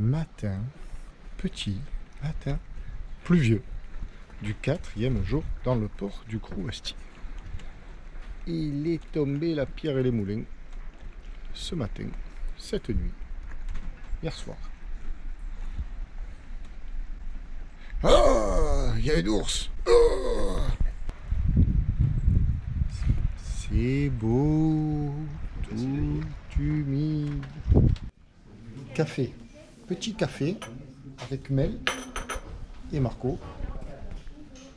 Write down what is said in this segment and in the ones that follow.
Matin, petit matin pluvieux du 4e jour dans le port du Crouestier. Il est tombé la pierre et les moulins ce matin, cette nuit, hier soir. Ah, il y a un ours. Oh, c'est beau, tout humide. Café, petit café avec Mel et Marco.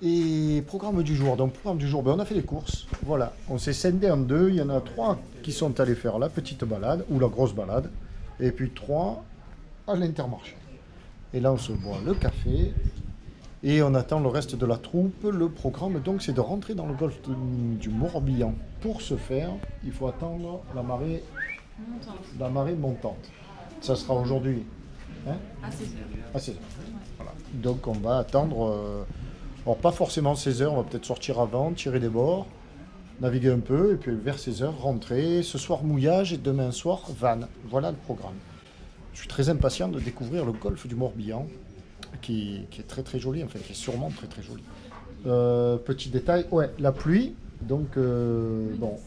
Et programme du jour, donc programme du jour, ben on a fait les courses, voilà, on s'est scindé en deux, il y en a 3 qui sont allés faire la petite balade, ou la grosse balade, et puis 3 à l'Intermarché. Et là on se boit le café, et on attend le reste de la troupe. Le programme donc c'est de rentrer dans le golfe du Morbihan. Pour ce faire, il faut attendre la marée montante. Ça sera aujourd'hui, hein, à 16h. À 16h. Voilà. Donc on va attendre... alors pas forcément 16h, on va peut-être sortir avant, tirer des bords, naviguer un peu, et puis vers 16h, rentrer. Ce soir mouillage et demain soir vanne. Voilà le programme. Je suis très impatient de découvrir le golfe du Morbihan, qui est très très joli, enfin qui est sûrement très très joli. Petit détail, ouais, la pluie, donc bon,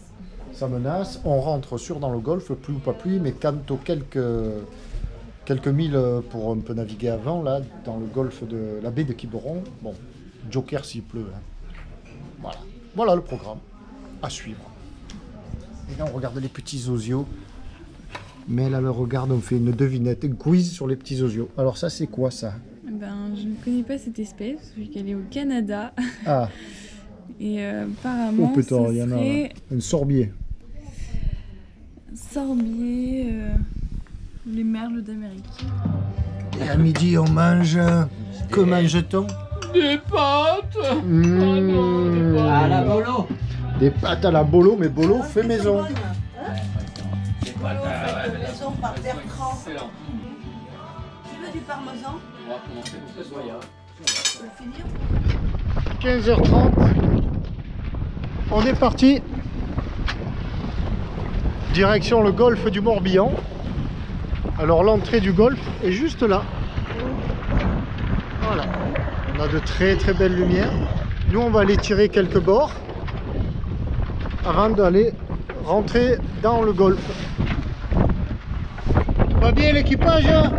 ça menace. On rentre sûr dans le golfe, pluie ou pas pluie, mais quant aux quelques milles pour un peu naviguer avant, là, dans le golfe de la baie de Quiberon, bon, Joker s'il pleut. Hein. Voilà le programme à suivre. Et là on regarde les petits osios. Mais là le regarde, on fait une devinette, un quiz sur les petits osios. Alors ça c'est quoi ça? Ben, je ne connais pas cette espèce, vu qu'elle est au Canada. Ah. Et apparemment, oh putain, il y en a serait un sorbier. Un sorbier, les merles d'Amérique. Et à midi on mange, que mange-t-on? Des pâtes. Oh non, des pâtes à la bolo. Des pâtes à la bolo, mais bolo fait maison. Des pâtes à la maison par Bertrand. Excellent. Tu veux du parmesan? On va commencer pour ce soir. Tu veux finir? 15h30. On est parti. Direction le golfe du Morbihan. Alors l'entrée du golfe est juste là. Voilà. On a de très très belles lumières. Nous on va aller tirer quelques bords avant d'aller rentrer dans le golfe. Tout va bien l'équipage, hein?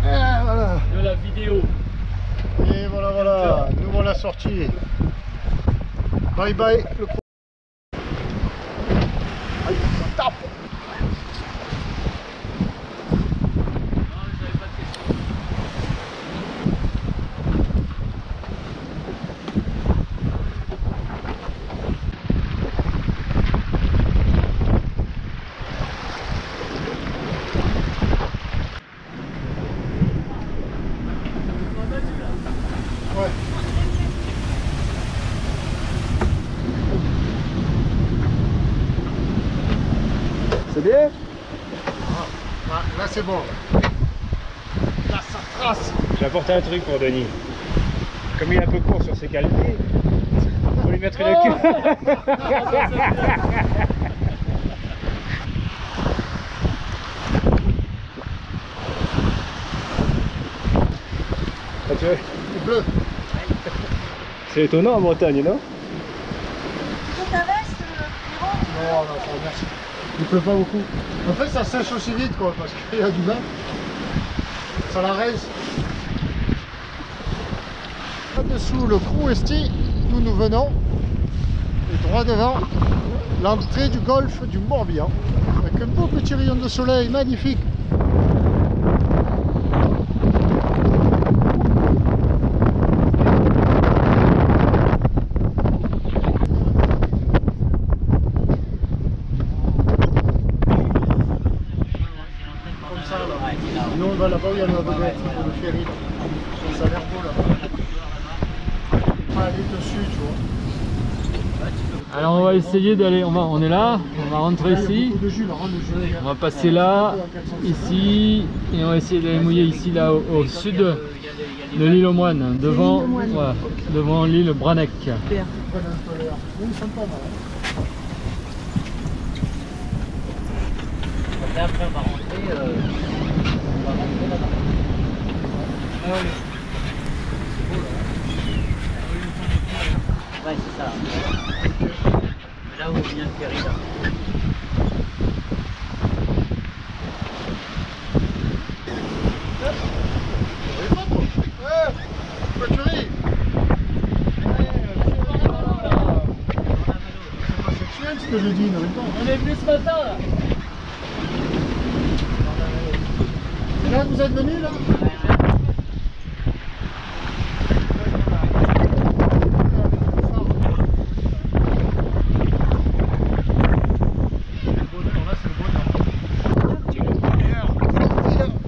Et voilà. De la vidéo. Et voilà, nous voilà sortis. Bye bye le pro. Aïe, ça tape. Ouais. C'est bien? Là c'est bon. Là ça trace. J'ai apporté un truc pour Denis. Comme il est un peu court sur ses qualités, faut lui mettre une queue. Il pleut. C'est étonnant en Bretagne, non? Tu ta veste, Pierrot? Non, ça va, merci. Il pleut pas beaucoup. En fait, ça sèche aussi vite, quoi, parce qu'il y a du bain. Ça la raise. Là-dessous le Crouestier, d'où nous venons, et droit devant, l'entrée du golfe du Morbihan, avec un beau petit rayon de soleil magnifique. Nous on va là-bas où il y a le ferry là. Ça a l'air beau là-bas. Aller dessus, tu vois. Alors on va essayer d'aller, on est là, on va rentrer ici, on va passer là, ici, et on va essayer d'aller mouiller ici, là, au sud de l'île aux Moines, devant, voilà, devant l'île Branec. Et après, on va rentrer là-bas. Ah oui. C'est beau, là. Ouais, c'est ça. Là où vient le ferry, là. Ce que j'ai dit, non, On est venu ce matin là. c'est là que vous êtes venus là?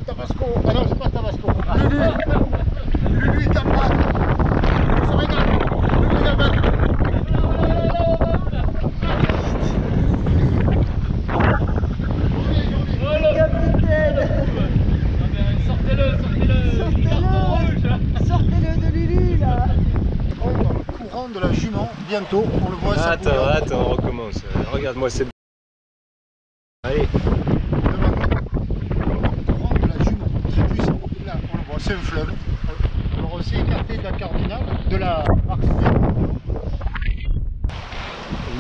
Tabasco. Ah non, c'est pas Tabasco. Lulu est en bas. Ça regarde. Lulu est en bas. Sortez-le de Lulu là. Dans le courant de la jument, bientôt, on le voit. Ça Attends, bouillonne. attends, on recommence. Regarde-moi cette. Allez. Devant nous, le courant de la jument, très puissant. Là, on le voit, c'est un fleuve. Alors on s'est écarté de la cardinale, de la marseillais.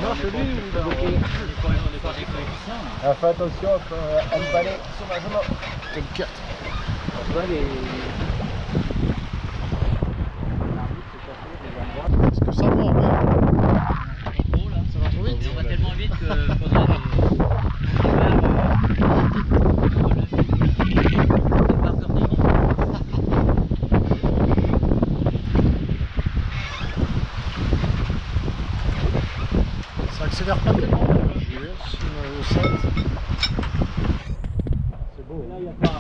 Non, c'est lui. Ah, fais attention, un balai sauvagement. T'inquiète. Est-ce que ça mord bien? Ça va trop vite? On va tellement vite qu'il faudrait Ça accélère pas tellement. C'est beau. Là, il n'y a pas.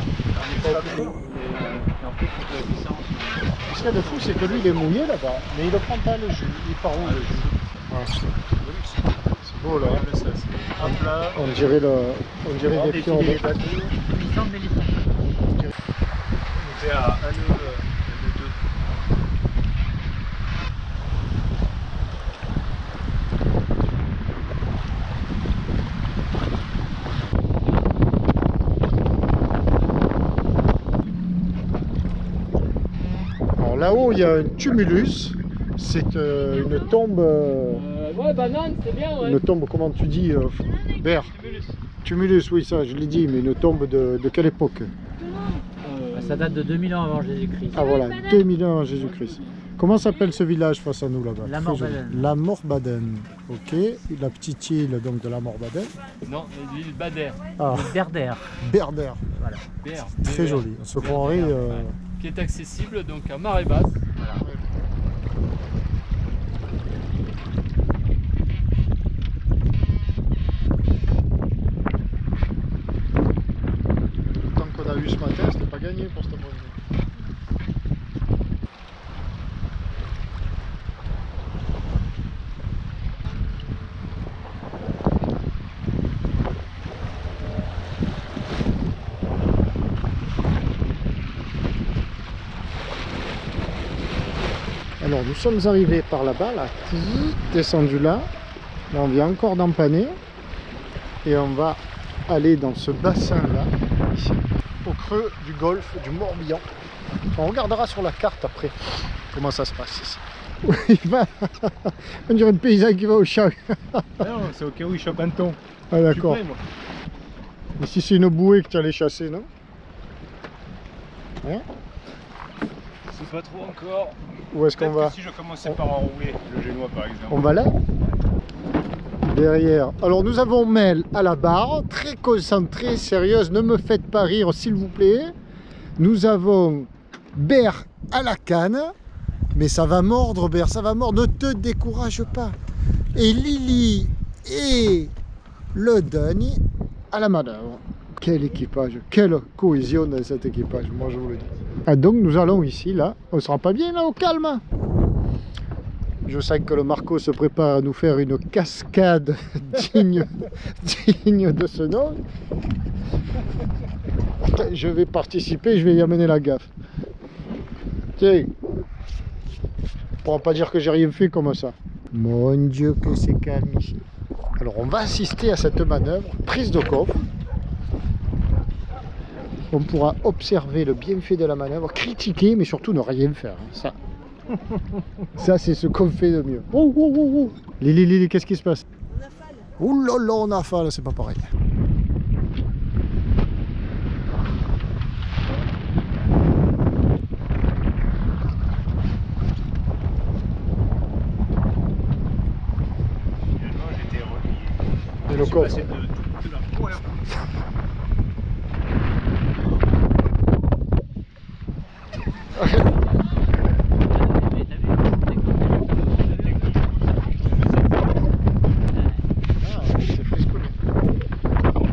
Ce qu'il y a de fou, c'est que lui, il est mouillé là-bas, mais il ne prend pas le jus. Il part où le jus? Voilà. C'est beau là. On dirait des pions. C'est à 1 2. Alors là-haut, il y a un tumulus. C'est une tombe. Ouais, banane, c'est bien, ouais. Une tombe, comment tu dis, Bert? Tumulus, oui, ça, je l'ai dit, mais une tombe de quelle époque? Ça date de 2000 ans avant Jésus-Christ. Ah voilà, 2000 ans avant Jésus-Christ. Comment s'appelle ce village face à nous là-bas? La Morbaden. La Morbaden, ok. La petite île donc de la Morbaden. Non, l'île Bader. Ah, Berder. Berder, Voilà. très joli. On se croirait. Qui est accessible donc à marée basse. Le temps qu'on a eu ce matin, c'était pas gagné pour cette bonne. Alors nous sommes arrivés par là-bas, là, descendu là, là on vient encore d'empanner et on va aller dans ce bassin là, ici, au creux du golfe du Morbihan. On regardera sur la carte après comment ça se passe ici. Oui, on dirait un paysan qui va au chat. Non, c'est au cas où il chope un thon. Ah d'accord. Je suis prêt, moi. Mais si c'est une bouée que tu allais chasser, non? Hein? C'est pas trop encore. Où est-ce qu'on Peut-être va? que si je commençais par enrouler le génois par exemple. On va là? Derrière. Alors nous avons Mel à la barre, très concentrée, sérieuse, ne me faites pas rire s'il vous plaît. Nous avons Bert à la canne, mais ça va mordre Bert, ça va mordre, ne te décourage pas. Et Lily et le Danny à la manœuvre. Quel équipage, quelle cohésion dans cet équipage, moi je vous le dis. Ah, donc nous allons ici, là, on sera pas bien là au calme. Je sens que le Marco se prépare à nous faire une cascade digne de ce nom. Je vais participer, je vais y amener la gaffe. Tiens, on pourra pas dire que j'ai rien fait comme ça. Mon Dieu que c'est calme ici. Alors on va assister à cette manœuvre, prise de coffre. on pourra observer le bienfait de la manœuvre, critiquer, mais surtout ne rien faire. Ça, ça c'est ce qu'on fait de mieux. Oh, oh, oh, oh. Lili, qu'est-ce qui se passe? On affale. Ouh là là, on affale, c'est pas pareil. Finalement, j'étais relié. Et le coffre. Passé de la peau à la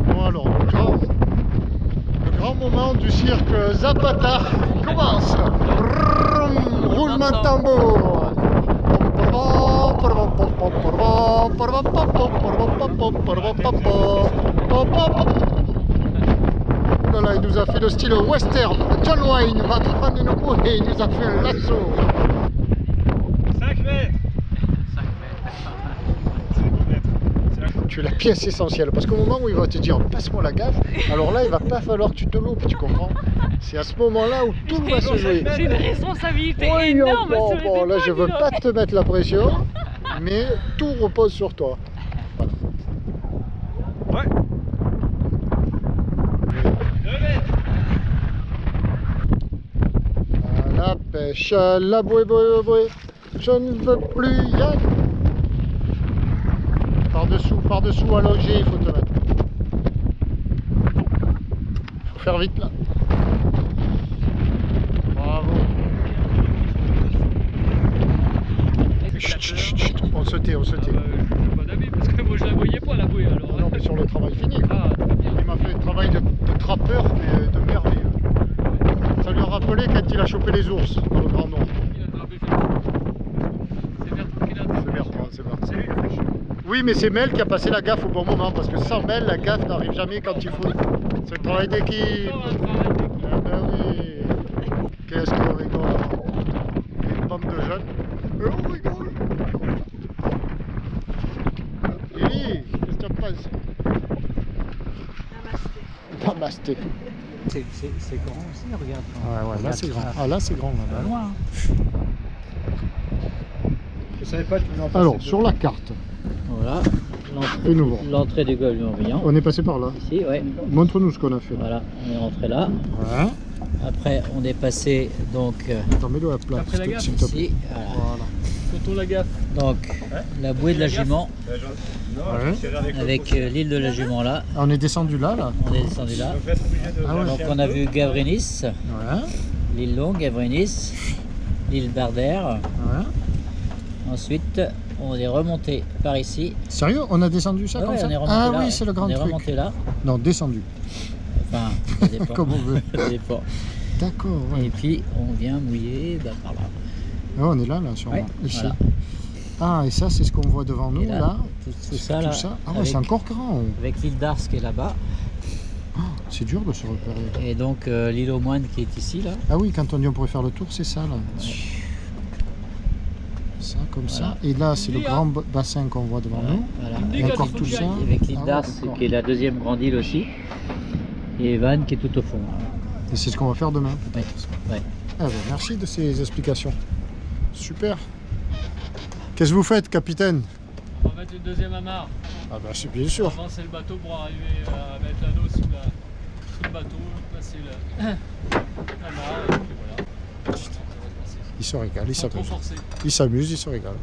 Bon alors, le grand moment du cirque Zapata commence. Roulement de tambour. Oh là là, il nous a fait le style western. John Wayne va prendre une bouée, il nous a fait un lasso. 5 mètres. 5 mètres. Tu es la pièce essentielle parce qu'au moment où il va te dire passe-moi la gaffe, alors là il va pas falloir que tu te loupes, tu comprends? C'est à ce moment-là où tout va se jouer. J'ai une responsabilité Oui, énorme bon, sur les bon, là épaules, je veux dis donc. pas te mettre la pression, mais tout repose sur toi. Ouais. 2 mètres. À la pêche, à la bouée, je ne veux plus y aller. Par-dessous, allongé, il faut te mettre. Faut faire vite là. Bravo. Chut, chut, chut, on se tait. Je suis pas d'avis parce que moi je la voyais pas la bouée alors. Non mais sur le travail fini. Ah, très bien. Il m'a fait un travail de trappeur, mais de merveilleux. Ça lui a rappelé quand il a chopé les ours dans le Grand Nord. Il a attrapé Bertrand. C'est Bertrand qui l'a attrapé. C'est Bertrand, c'est Bertrand. C'est lui le pêcheur. Oui, mais c'est Mel qui a passé la gaffe au bon moment, parce que sans Mel, la gaffe n'arrive jamais quand il faut. C'est le travail d'équipe. Encore un travail d'équipe. Ah ben oui. Qu'est-ce qu'on rigole. Une bande de jeunes. Et on rigole. Lily, qu'est-ce que tu en penses? Namasté. C'est grand aussi, regarde. Ouais, là c'est grand. Ah là c'est grand là-bas. Loin. Je savais pas que tu venais en passer Alors, deux. sur la carte, Voilà. et nous voir. L'entrée du golfe du Morbihan. On est passé par là. Ici, ouais. Montre-nous ce qu'on a fait là. Voilà, on est rentré là. Ouais. Après, on est passé donc Attends, mets-le à plat, Après la gaffe, s'il te plaît. ici. Voilà. Voilà. Quand on la gaffe. Donc, la bouée de la Jument Non, Ouais. c'est vers les avec l'île de la Jument là. Ah, on est descendu là. On est descendu là. Donc, je vais être obligé de Ah ouais. Donc, on a vu Gavrinis, Ouais. l'île Longue, Gavrinis, l'île Bardère. Ouais. Ensuite, on est remonté par ici. Sérieux, on a descendu ça Ouais, comme ouais, ça? on est remonté Ah là, oui, ouais. c'est le grand On est truc. remonté là. Non, descendu. Enfin, ça dépend. Comme on veut. Ça dépend. D'accord, ouais. Et puis, on vient mouiller par là. Ah, on est là, sûrement. Ouais, Ici. voilà. Ah, et ça, c'est ce qu'on voit devant nous, Et là. tout ça là. Ah ouais, avec, c'est encore grand. avec l'île d'Ars qui est là-bas. Oh, c'est dur de se repérer. Et donc l'île aux Moines qui est ici là. Ah oui, quand on dit on pourrait faire le tour, c'est ça, là. Ça, comme Voilà. ça. Et là, c'est le grand bassin qu'on voit devant nous. Voilà. Dis Et quand encore il faut tout que j'y ça. aille. Avec l'île Ah ouais, d'Ars d'accord. qui est la deuxième grande île aussi. Et Vannes qui est tout au fond. Et c'est ce qu'on va faire demain. Ouais. Ouais. Ah ben, merci de ces explications. Super. Qu'est-ce que vous faites, capitaine? On va mettre une deuxième amarre. Ah bah c'est bien sûr. Avancer le bateau pour arriver à mettre l'anneau sous le bateau, passer l'amarre et puis voilà. Ça va se passer. Il se régale, il Sans trop s'amuse. forcer. Il s'amuse, il se régale.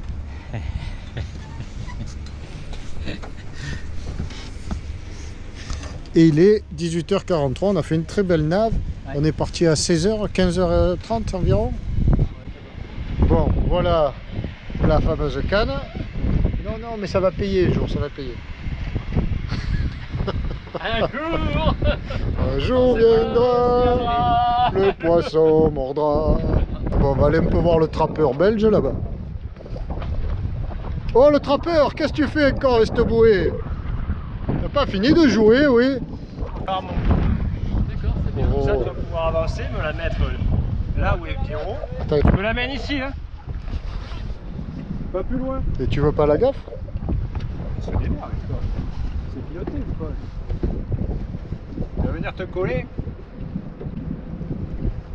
Et il est 18h43, on a fait une très belle nave. Ouais. On est parti à 16h, 15h30 environ. Bon, voilà la fameuse canne. Non, non, mais ça va payer un jour, ça va payer. Un jour, Un jour viendra, le poisson mordra. Bon, on va aller un peu voir le trappeur belge là-bas. Oh, le trappeur, qu'est-ce que tu fais encore avec cette bouée? T'as pas fini de jouer, oui? Par mon d'accord, c'est bien. Oh. ça, tu vas pouvoir avancer, me la mettre là où est Pierrot. Attends, Je me la mène ici, hein. Pas plus loin. et tu veux pas la gaffe? C'est démarre avec toi. C'est piloté ou pas? Tu vas venir te coller.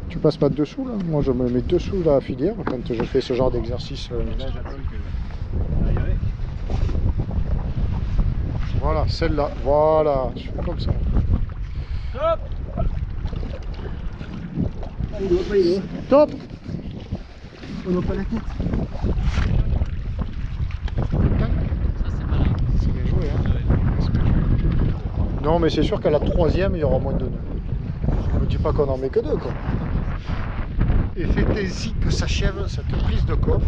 Tu passes pas dessous là? Moi je me mets dessous la filière quand je fais ce genre d'exercice. Voilà, celle-là. Voilà, je fais comme ça. Top. Top! On n'a pas la tête. Ça c'est malin. C'est bien joué, hein? Non, mais c'est sûr qu'à la troisième, il y aura moins de nœuds. Je ne dis pas qu'on en met que deux, quoi. Et c'est ainsi que s'achève cette prise de coffre.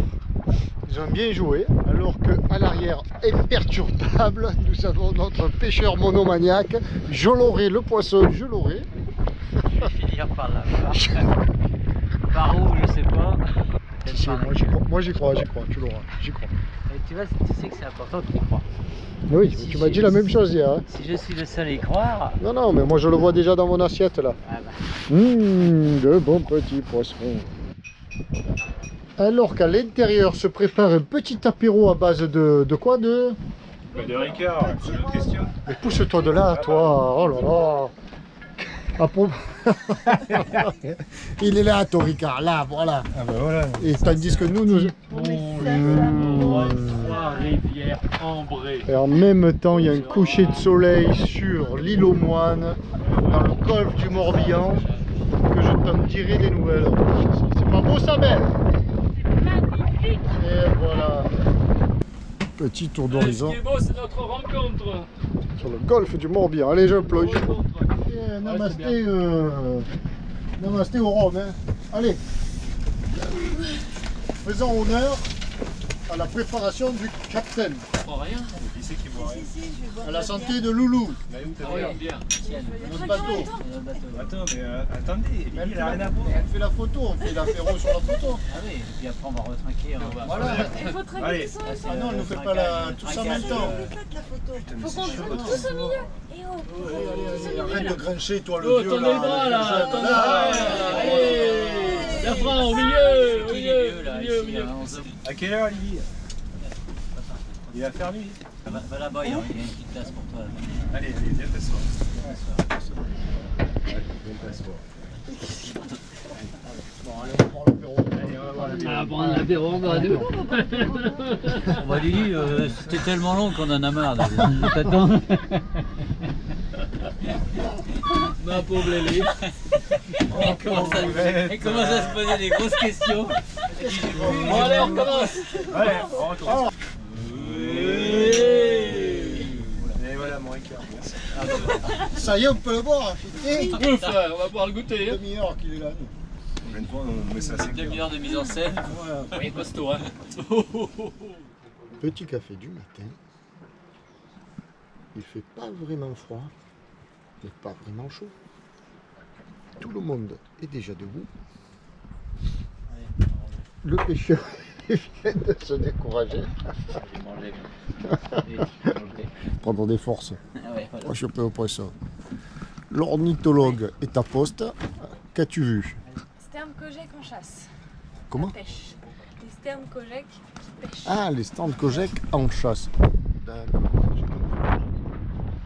Ils ont bien joué, alors qu'à l'arrière, imperturbable, nous avons notre pêcheur monomaniaque, Joloré, le poisson Joloré. Je vais finir par là. Par où, je sais pas. Si, moi j'y crois, tu l'auras, j'y crois. Et tu vois, tu sais que c'est important que tu y crois. Oui, Si tu m'as dit la même chose hier. Hein. Si je suis le seul à y croire. Non, non, mais moi je le vois déjà dans mon assiette là. Ah bah. De bons petits poissons. Alors qu'à l'intérieur se prépare un petit apéro à base de quoi de Ricard, c'est une autre question. Mais pousse-toi de là, toi. Oh là là. Il est là, ton Ricard, là, voilà. Ah bah voilà. Et tandis que nous... Trois-Rivières ambrées. Et en même temps, il y a un coucher de soleil sur l'île aux Moines, dans le golfe du Morbihan, que je t'en dirai des nouvelles. C'est pas beau, ça, belle? C'est magnifique. Et voilà. Petit tour Ce d'horizon qui est beau, c'est notre rencontre. sur le golfe du Morbihan. Allez, je plonge. Rencontre. Namasté, namasté au Rhum. Hein. Allez. Faisons honneur à la préparation du capitaine. Je crois rien. Qui c'est qui boit rien? À la santé de Loulou. Regarde bien. Notre bateau. Attends, mais attendez, Lily, elle a rien à boire. Elle fait la photo, on fait l'apéro sur la photo. Ah oui, et puis après on va retrinquer. On va... Voilà. Il faut traquer Allez. tous en même Ah temps. non, elle ne fait pas tous en même temps. Faites la photo. Faut qu'on soit tous au milieu. Et oh, Arrête de grincher, toi, le Oh, vieux. tendez les bras là, tendez les bras. Allez. Bertrand, au milieu, au milieu, là, au ici, milieu. hein, on se- À quelle heure, Lily? Il va faire nuit. Va là-bas, il y a une petite place pour toi. Allez, viens t'asseoir. Allez, viens t'asseoir. Ah, prendre l'apéro, on va deux. Bon, Lily, c'était tellement long qu'on en a marre. T'attends. Ma pauvre Lélie. Elle commence à se poser des grosses questions. Bon, allez, on commence. Allez, on retourne. Et voilà mon Ricard, merci. Ça y est, on peut le boire. Et Ouf, on va pouvoir le goûter. demi-heure qu'il est là. Une fois, on met ça assez clair. Demi-heure de mise en scène. Oui, costaud, hein. Petit café du matin. Il fait pas vraiment froid, mais pas vraiment chaud. Tout le monde est déjà debout. Le pêcheur vient de se décourager. Prendre des forces. Moi, je peux au poisson. L'ornithologue est à poste. Qu'as-tu vu? Sterne Kojek en chasse. Comment? Pêche. Les sternes Kojek qui pêchent. Ah, les stands Kojek en chasse. D'accord, j'ai compris.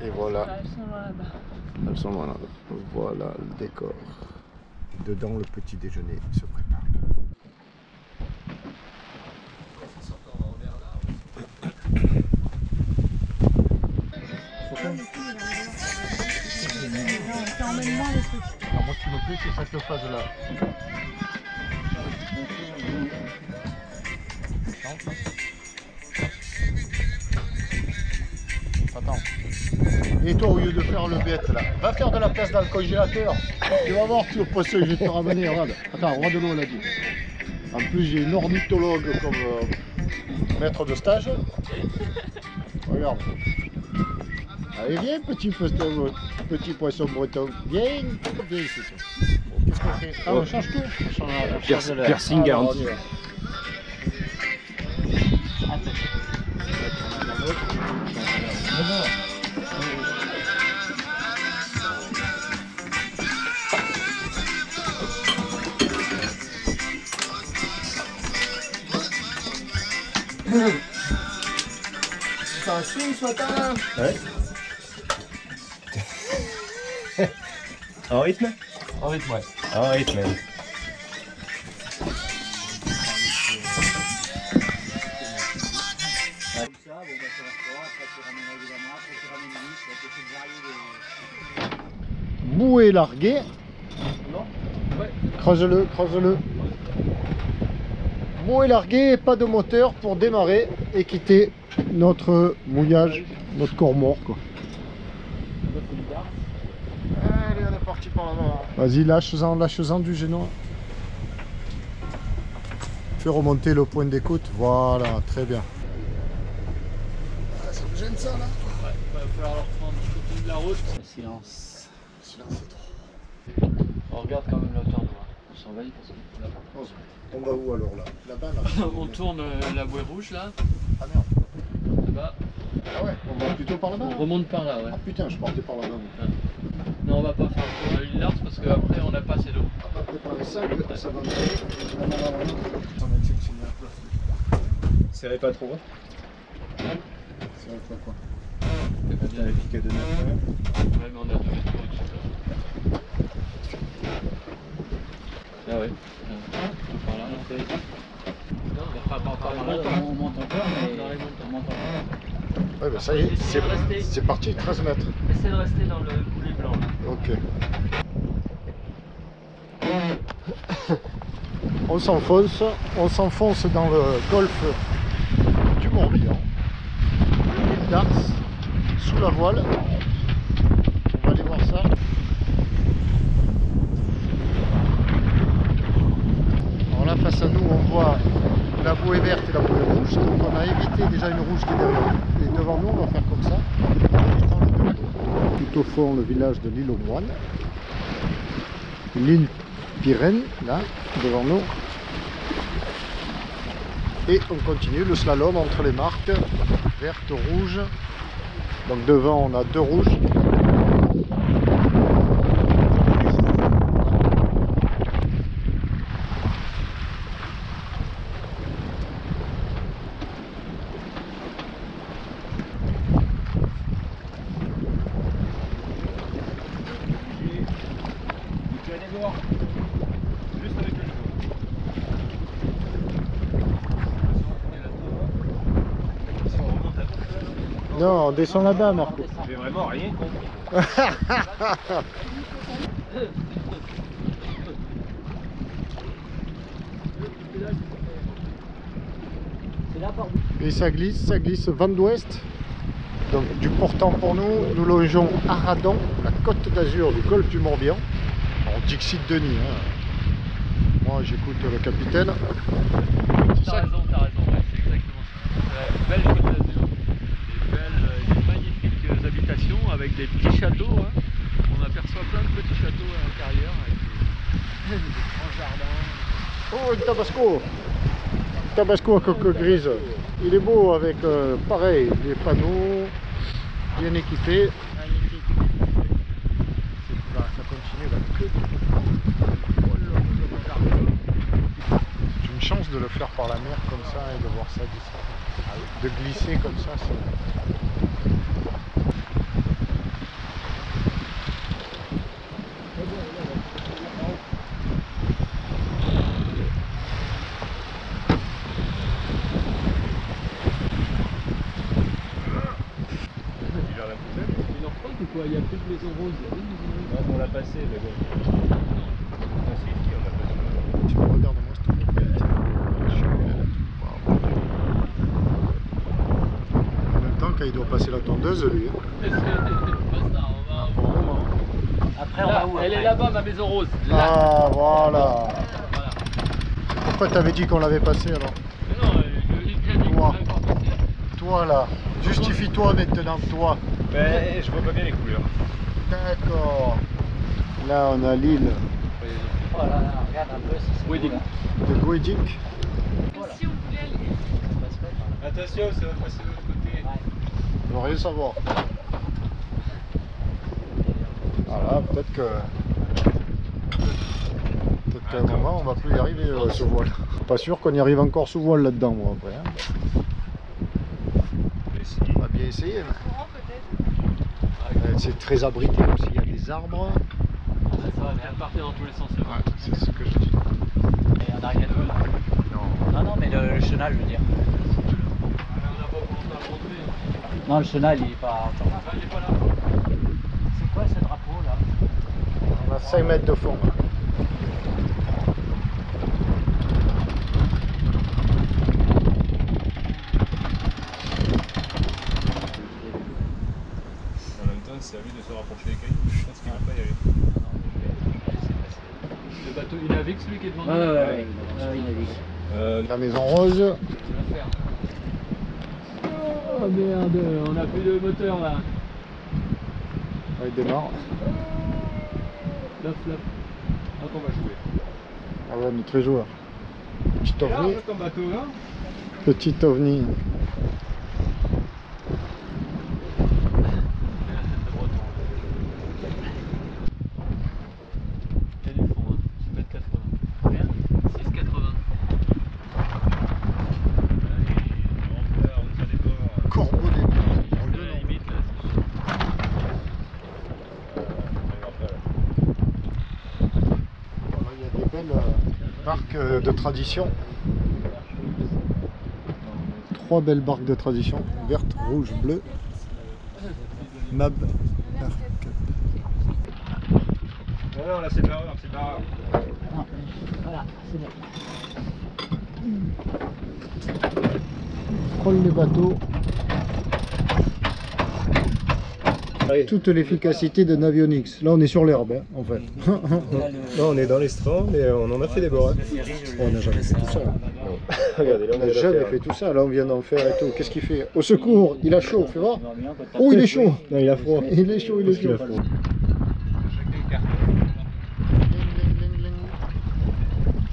Et voilà. Elles sont là-bas. Elles sont là. Voilà le décor. Dedans, le petit déjeuner se prépare. Emmène-moi les trucs. Alors moi, ce qui me plaît, c'est cette phase-là. Attends. Et toi, au lieu de faire le bête, là, va faire de la place dans le congélateur. Tu vas voir, tu vas passer, je vais te ramener, regarde. Attends, roi de l'eau, elle a dit. En plus, j'ai une ornithologue comme maître de stage. Regarde. Allez, viens, petit poisson breton. Viens, viens ici. Bon, qu'est-ce qu'on fait? Ah, on change tout. Piercing garanti. Ça suit ce matin? Ouais. En rythme? En rythme, ouais. En rythme. Bouée larguée. Creuse-le, creuse-le. Bouée larguée, pas de moteur pour démarrer et quitter notre mouillage, notre corps mort quoi. Allez, on est parti par là-bas. Vas-y, lâche-en du génois. Fais remonter le point d'écoute. Voilà, très bien. Ça me gêne ça là. Ouais, il va falloir leur prendre le côté de la route. Silence. Silence, c'est trop. On regarde quand même la hauteur d'eau. On surveille parce que là-bas. On va où alors là? Là-bas là. On tourne la bouée rouge là. Ah merde. Là-bas. Ah ouais, on va plutôt par là-bas. On remonte par là, ouais. Ah putain, je partais par là-bas. Non, on va pas faire pour la ligne large parce qu'après on n'a pas assez d'eau. On va préparer ça, que ça va me Serrez pas trop. C'est pas quoi. T'as les piquets de 9. Ouais, mais on a tous les trous dessus. Ah ouais. Tout par là, là. Non, pas par là. On monte encore, mais on monte encore. Ouais, bah ça y est, c'est parti, 13 mètres. Essaye de rester dans le boulet blanc. Ok. On s'enfonce dans le golfe du Morbihan, l'île d'Ars, sous la voile. On va aller voir ça. Alors là, face à nous, on voit la bouée verte et la bouée rouge. Donc on a évité déjà une rouge qui est derrière nous. Et devant nous, on va faire comme ça. Tout au fond, le village de l'île aux Moines. L'île Pyrène, là, devant nous. Et on continue le slalom entre les marques verte, rouge. Donc devant, on a deux rouges. Tu allais voir. Juste avec le jour. Non, on descend là-bas, Marco. J'ai vraiment rien compris. Et ça glisse vent d'ouest. Donc du portant pour nous, nous longeons Arradon, la côte d'Azur du golfe du Morbihan. On dit que site Denis. Hein. Moi j'écoute le capitaine. T'as raison, ouais, c'est exactement ça. C'est la belle côte d'Azur. Des magnifiques habitations avec des petits châteaux. Hein. On aperçoit plein de petits châteaux à l'intérieur avec des grands jardins. Oh, une Tabasco! Tabasco à coque grise. Il est beau avec, pareil, les panneaux bien équipés. Là, ça continue là. C'est une chance de le faire par la mer comme ça et de voir ça d'ici. De glisser comme ça, c'est... Il n'y a plus de maison rose. On l'a passé, mais bon. Ah, si, on l'a passé. Regarde-moi cette bête. En même temps, quand il doit passer la tondeuse, lui. Après, on va où? Elle est là-bas, ma maison rose. Là. Ah, voilà. Pourquoi t'avais dit qu'on l'avait passé alors? Mais non, je l'ai Toi. pas passé. Toi là, justifie-toi maintenant, toi. Mais je vois pas bien les couleurs. D'accord. Là, on a l'île Oh là là, regarde un peu si c'est Oui, beau, des là. de Gouédic. Si on voulait aller. Attention, ça va passer de l'autre côté. On va rien savoir. Voilà, peut-être qu'à un moment, on va plus y arriver sous voile. Pas sûr qu'on y arrive encore sous voile là-dedans, moi, après. Hein. On va bien essayer. Mais... Courant peut-être. C'est très abrité aussi, il y a des arbres. Ah, ça va bien partir dans tous les sens. Ouais, c'est ce que je dis. Et on a rien de là. Non. Non, non, mais le chenal, je veux dire. On n'a pas commencé à le montrer. Non, le chenal, il est pas... Attends. C'est quoi ce drapeau là? On a 5 mètres de fond. En même temps, c'est à lui de se rapprocher des cailloux. Je pense qu'il ne va pas y aller. Le bateau, il navigue celui qui est devant nous. Ouais, il navigue. La maison rose. Oh merde, on a plus de moteur là. Il démarre. Là. Donc on va jouer. Ah ouais, on est très joueur. Petit ovni. ton bateau là. Petit ovni. Il y a du fond, hein. 6,80 m. Combien? 6,80. Corbeau des bords. C'est la limite là. Il y a des belles barques de tradition. 3 belles barques de tradition. Verte, rouge, bleue. Mab. Non, là c'est barreur, c'est barreur. Voilà, c'est bon. Frôle les bateaux. Toute l'efficacité de Navionics. Là on est sur l'herbe hein, en fait. Là on est dans l'estran, mais on en a fait des bords. Hein. On n'a jamais fait tout ça. Regardez, là On n'a jamais fait tout ça. Là on vient d'en faire et tout. Qu'est-ce qu'il fait? Au secours, il a chaud, fais voir. Oh il est chaud. Non, il a froid. Il est chaud, il est chaud.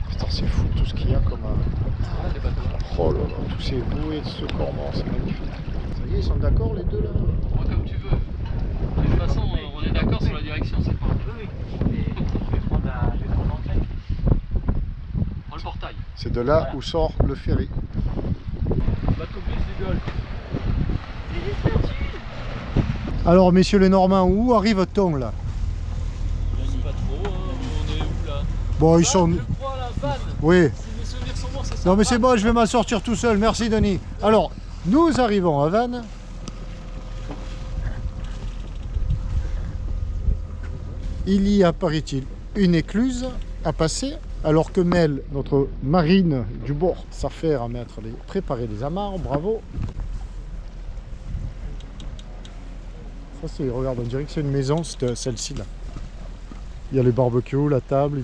Putain c'est fou tout ce qu'il y a comme... Oh là là, tous ces bouées de ce corps, c'est magnifique. Ça y est, ils sont d'accord les deux là? Moi comme tu veux. De toute façon, on est d'accord sur la direction, c'est pas. Oui. Je vais prendre l'entrée. Prends le portail. C'est de là où sort le ferry. Bateau bus du Golfe. Alors messieurs les Normands, où arrive-t-on là? Je sais pas trop, hein. On est où là? Bon ils sont... Je crois la vanne. Oui. Si mes souvenirs sont bons, c'est ça. Non mais c'est bon, je vais m'en sortir tout seul, merci Denis. Alors, nous arrivons à Vannes. Il y a, paraît-il, une écluse à passer, alors que Mel, notre marine du bord, s'affaire à préparer les amarres, bravo. Ça c'est, regarde, on dirait que c'est une maison, celle-ci là. Il y a les barbecues, la table,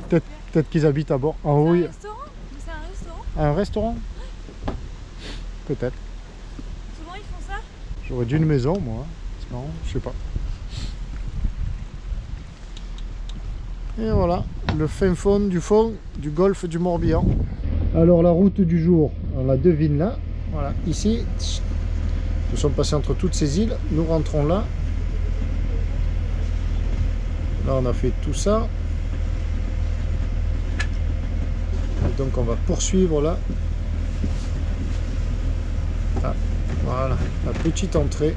peut-être qu'ils habitent à bord. En haut, C'est un restaurant? Mais c'est un restaurant? un restaurant? Peut-être. Souvent ils font ça? J'aurais dû une maison moi, non, je sais pas. Et voilà, le fin fond du golfe du Morbihan. Alors la route du jour, on la devine là. Voilà, ici, nous sommes passés entre toutes ces îles, nous rentrons là. Là on a fait tout ça. Et donc on va poursuivre là. Ah, voilà, la petite entrée.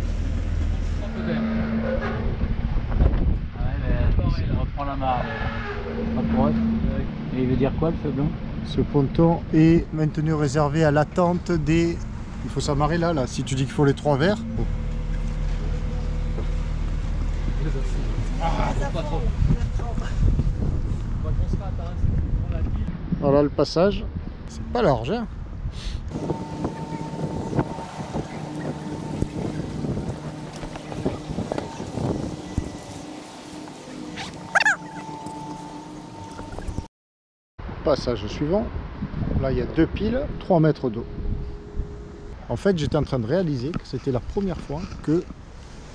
On reprend la mare. Et il veut dire quoi le feu blanc? Ce ponton est maintenu réservé à l'attente des... Il faut s'amarrer là, si tu dis qu'il faut les 3 verres. Voilà le passage. C'est pas large, hein. Passage suivant. Là, il y a 2 piles, 3 mètres d'eau. En fait, j'étais en train de réaliser que c'était la première fois que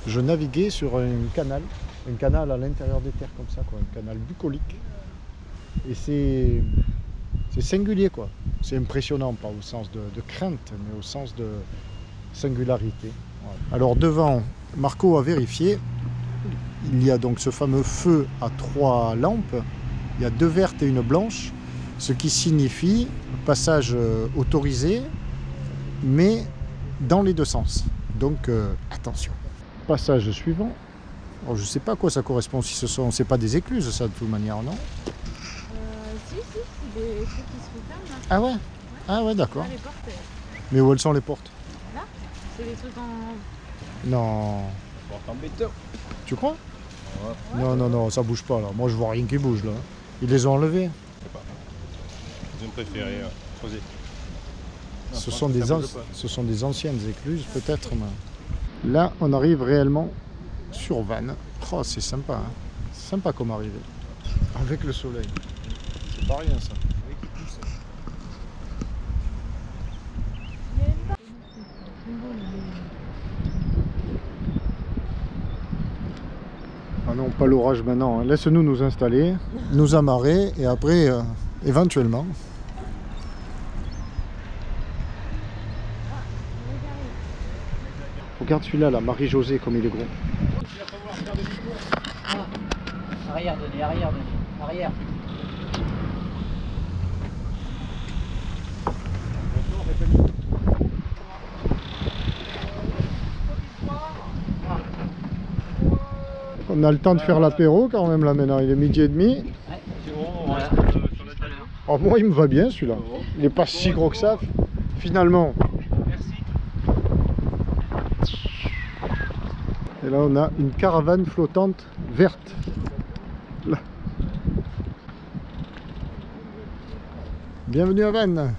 je naviguais sur un canal à l'intérieur des terres comme ça, quoi, un canal bucolique. Et c'est singulier, quoi. C'est impressionnant, pas au sens de crainte, mais au sens de singularité. Voilà. Alors devant, Marco a vérifié, il y a donc ce fameux feu à 3 lampes, il y a 2 vertes et une blanche, ce qui signifie passage autorisé, mais dans les 2 sens. Donc attention. Passage suivant. Alors, je ne sais pas à quoi ça correspond, si c'est pas des écluses ça de toute manière, non? Si, c'est des trucs qui se referment là. Ah ouais? Ah ouais, d'accord. Là, les portes. Mais où elles sont les portes? Là. C'est des trucs en... Non. En béton. Tu crois? Non, non, non, ça bouge pas là. Moi je vois rien qui bouge là. Ils les ont enlevés. Je sais pas. Ils ont préféré creuser. Ce sont des anciennes écluses peut-être. Mais... Là on arrive réellement sur Vannes. Oh c'est sympa. Hein. Sympa comme arrivée. Avec le soleil. C'est pas rien ça. Ah non, pas l'orage maintenant. Hein. Laisse-nous nous installer, nous amarrer et après, éventuellement. Regarde celui-là, là, Marie-Josée, comme il est gros. Arrière, Denis, arrière, Denis. Arrière. On a le temps de faire l'apéro quand même là maintenant, il est 12h30. Voilà. Oh, moi il me va bien celui-là. Il n'est pas si gros que ça finalement. Et là on a une caravane flottante verte. Là. Bienvenue à Vannes.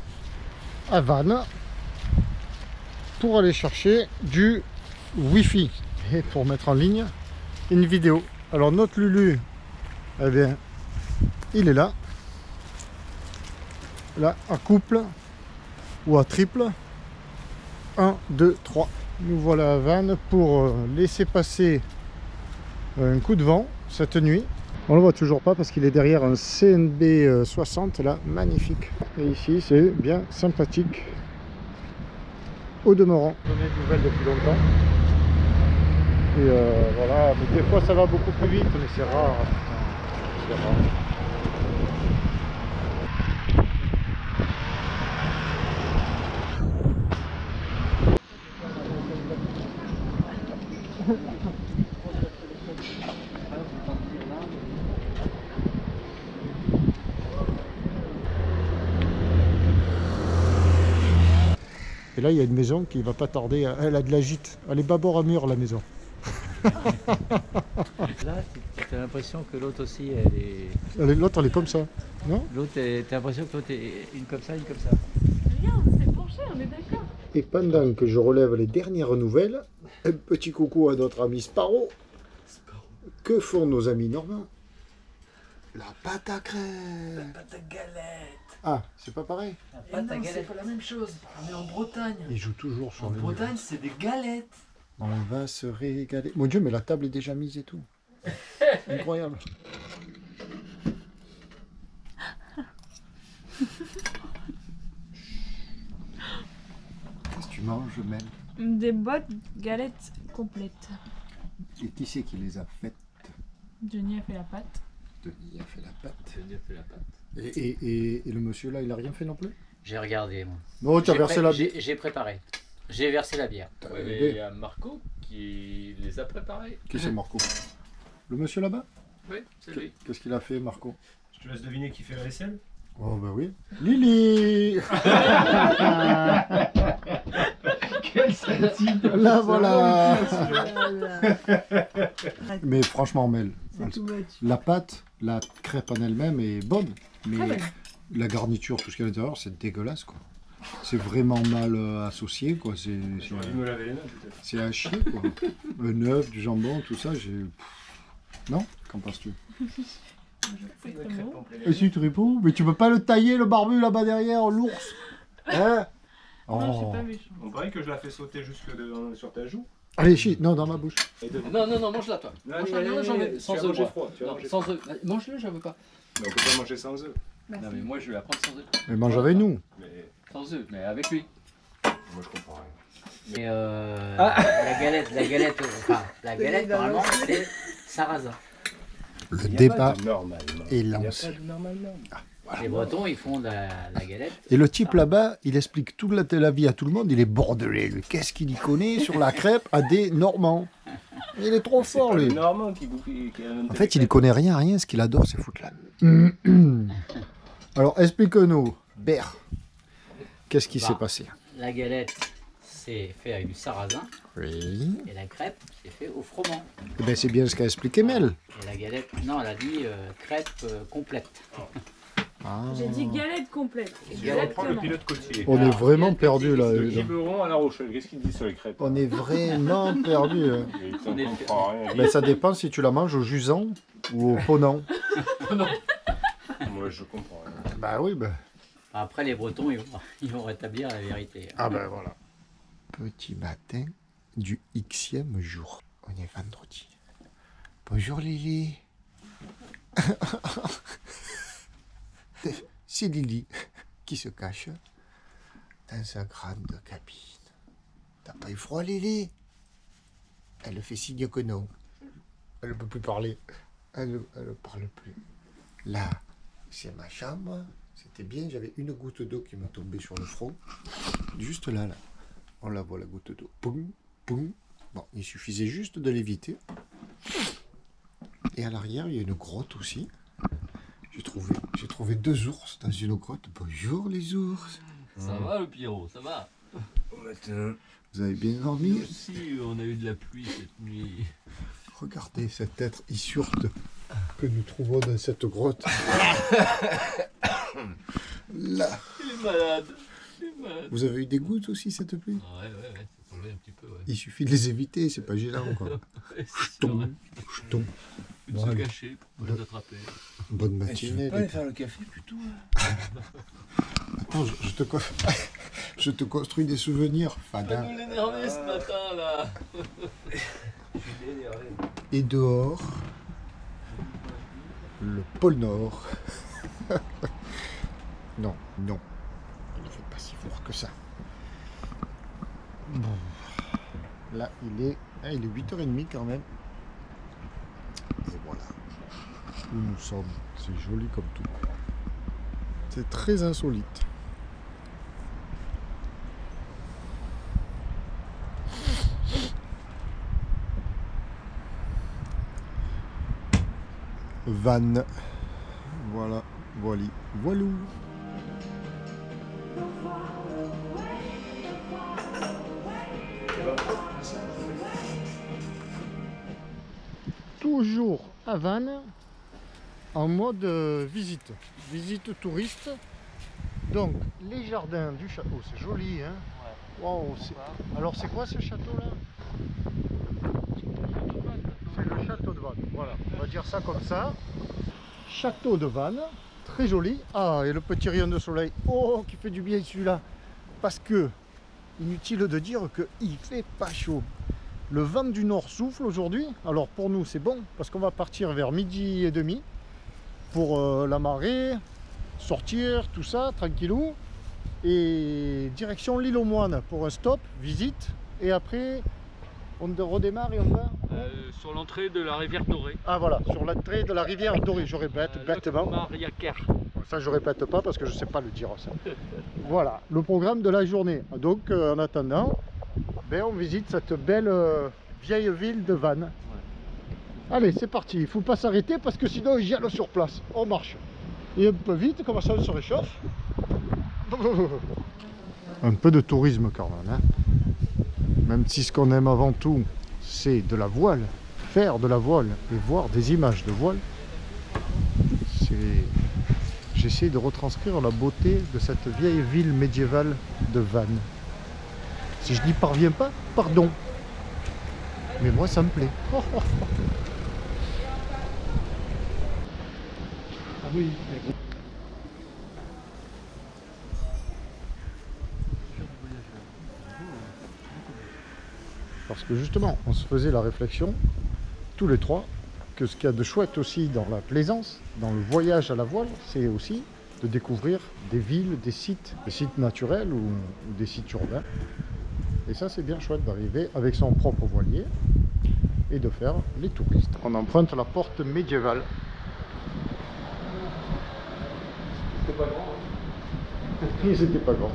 À Vannes. Pour aller chercher du Wi-Fi. Et pour mettre en ligne une vidéo. Alors notre Lulu, eh bien, il est là. Là, à couple ou à triple. 1, 2, 3. Nous voilà à Vannes pour laisser passer un coup de vent cette nuit. On ne le voit toujours pas parce qu'il est derrière un CNB 60 là, magnifique. Et ici c'est bien sympathique. Au demeurant. On a des nouvelles depuis longtemps. Et voilà, mais des fois ça va beaucoup plus vite, mais c'est rare. C'est rare. Et là il y a une maison qui va pas tarder, elle a de la gîte, elle est bâbord à mur la maison. Là, tu as l'impression que l'autre aussi, elle est... L'autre elle est comme ça, non? L'autre, tu as l'impression que l'autre est une comme ça, une comme ça. Regarde, c'est penché, on est d'accord. Et pendant que je relève les dernières nouvelles, un petit coucou à notre ami Sparrow. Que font nos amis normands? La pâte à crêpes. La pâte à galette. Ah, c'est pas pareil? La Et pâte à non, c'est galette. pas la même chose. On est en Bretagne. Ils jouent toujours sur En le Bretagne, c'est des galettes. On va se régaler. Mon Dieu, mais la table est déjà mise et tout. Incroyable. Qu'est-ce que tu manges, même? Des bottes galettes complètes. Et qui c'est qui les a faites? Johnny a fait la pâte. Denis a fait la pâte. Denis a fait la pâte. Et le monsieur là, il a rien fait non plus? J'ai regardé, moi. Non, tu as versé la bière. J'ai préparé. J'ai versé la bière. Ouais, mais il y a Marco qui les a préparés. Qui c'est Marco? Le monsieur là-bas? Oui, c'est lui. Qu'est-ce qu'il a fait, Marco? Je te laisse deviner qui fait la vaisselle. Oh bah oui. Lily. Quelle satine. Là voilà. Mais franchement, Mel, la pâte, la crêpe en elle-même est bonne, mais Très bonne. la garniture, tout ce qu'il y a à l'intérieur, c'est dégueulasse quoi. C'est vraiment mal associé quoi. J'aurais dû me laver les mains peut-être. C'est à chier quoi. Un œuf, du jambon, tout ça, j'ai. Non? Qu'en penses-tu? C'est très bon. Et si tu réponds, mais tu peux pas le tailler le barbu là-bas derrière, l'ours. Hein? Non, je Oh. suis pas méchant. On paraît que je la fais sauter jusque sur ta joue. Allez, chie, non, dans ma bouche. Non, non, non, mange-la toi. Non, Mange-la, mais non, j'en veux. tu Sans vas œufs. manger moi. froid, tu vas Non, manger sans œufs. Mange-le, j'en veux pas. Mais on peut pas manger sans œufs. Bah, Non, si. mais moi je vais la prendre sans œufs. Mais mange avec nous. Mais Sans œufs, mais avec lui. moi je comprends rien. Et la galette, normalement, c'est sarrasin. Le débat Normalement. est Il n'y a lancé. pas de normalement. Les Bretons, ils font de la galette. Et le type là-bas, il explique toute la vie à tout le monde. Il est bordelais, lui. Qu'est-ce qu'il y connaît sur la crêpe à des Normands? Il est trop C'est fort, pas les lui. Normands qui inventé En fait, il les ne connaît rien. Ce qu'il adore, c'est foutre la... Alors, explique-nous, Bert, qu'est-ce qui Bah. s'est passé? La galette, c'est fait avec du sarrasin. Oui. Et la crêpe, c'est fait au froment. Eh ben, c'est bien ce qu'a expliqué Mel. Et la galette, non, elle a dit crêpe complète. Ah. J'ai dit galette complète. Je vais reprendre le Exactement. pilote côtier. On est vraiment perdu là. Le Quiberon à La Rochelle, qu'est-ce qu'il dit sur les crêpes? On est vraiment perdu. Et il comprend rien. Ben, ça dépend si tu la manges au jusant ou au ponant. Moi, je comprends rien. Bah oui, ben. Après, les Bretons, ils vont rétablir la vérité. Ah ben voilà. Petit matin du Xème jour. On est vendredi. Bonjour Lily. C'est Lily qui se cache dans sa grande cabine. T'as pas eu froid Lily? Elle fait signe que non. Elle ne peut plus parler. Elle ne parle plus. Là, c'est ma chambre. C'était bien, j'avais une goutte d'eau qui me tombait sur le front. Juste là, là. On la voit la goutte d'eau. Poum, poum. Bon, il suffisait juste de l'éviter. Et à l'arrière, il y a une grotte aussi. J'ai trouvé 2 ours dans une grotte. Bonjour les ours. Ça va le Pierrot, ça va. Vous avez bien dormi? Nous aussi, on a eu de la pluie cette nuit. Regardez cet être issurte que nous trouvons dans cette grotte. Là. Il est malade. Il est malade. Vous avez eu des gouttes aussi cette pluie? Ah ouais, ça tombait un petit peu, ouais. Il suffit de les éviter, c'est pas gênant quoi. Ouais, c'est sûr, Tombe, hein. je tombe. Il se cacher pour les attraper. Bonne matinée. les faire le café plutôt? Attends, je te construis des souvenirs, Pas Fada. nous l'énerver ce matin là. Et dehors, le pôle Nord. Non, non, il ne fait pas si fort que ça. Bon. Là, il est 8h30 quand même. Et voilà, où nous sommes. C'est joli comme tout. C'est très insolite. Vannes. Voilà, voilà, voilou. Toujours à Vannes, en mode visite touriste. Donc, les jardins du château, c'est joli, hein? Wow, alors, c'est quoi ce château-là? C'est le château de Vannes, voilà, on va dire ça comme ça. Château de Vannes, très joli. Ah, et le petit rayon de soleil, oh, qui fait du bien celui-là. Parce que, inutile de dire qu'il fait pas chaud. Le vent du nord souffle aujourd'hui. Alors pour nous c'est bon, parce qu'on va partir vers 12h30 pour la marée, sortir, tout ça, tranquillou. Et direction l'île aux Moines pour un stop, visite. Et après, on redémarre et on va Sur l'entrée de la rivière Dorée. Ah voilà, sur l'entrée de la rivière Dorée, je répète, bêtement. Mariaker. Ça je répète pas parce que je sais pas le dire ça. Voilà, le programme de la journée. Donc en attendant, ben, on visite cette belle vieille ville de Vannes. Ouais. Allez, c'est parti, il ne faut pas s'arrêter parce que sinon il gèle sur place. On marche. Et un peu vite, comme ça on se réchauffe. Un peu de tourisme quand même. Hein. Même si ce qu'on aime avant tout, c'est de la voile, faire de la voile et voir des images de voile. J'essaie de retranscrire la beauté de cette vieille ville médiévale de Vannes. Si je n'y parviens pas, pardon. Mais moi ça me plaît. Ah oui. Parce que justement, on se faisait la réflexion, tous les trois, que ce qu'il y a de chouette aussi dans la plaisance, dans le voyage à la voile, c'est aussi de découvrir des villes, des sites naturels ou des sites urbains. Et ça, c'est bien chouette d'arriver avec son propre voilier et de faire les touristes. On emprunte la porte médiévale. C'était pas grand. Hein. C'était pas grand.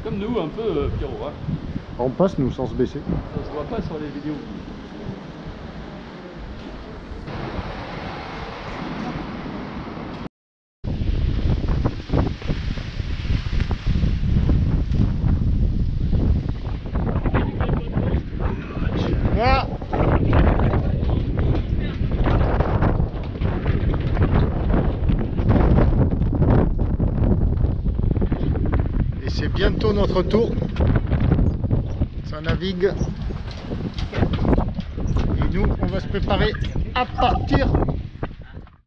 Comme nous, un peu, Pierrot. Hein. On passe, nous, sans se baisser. Ça se voit pas sur les vidéos. bientôt notre tour. Ça navigue. Et nous, on va se préparer à partir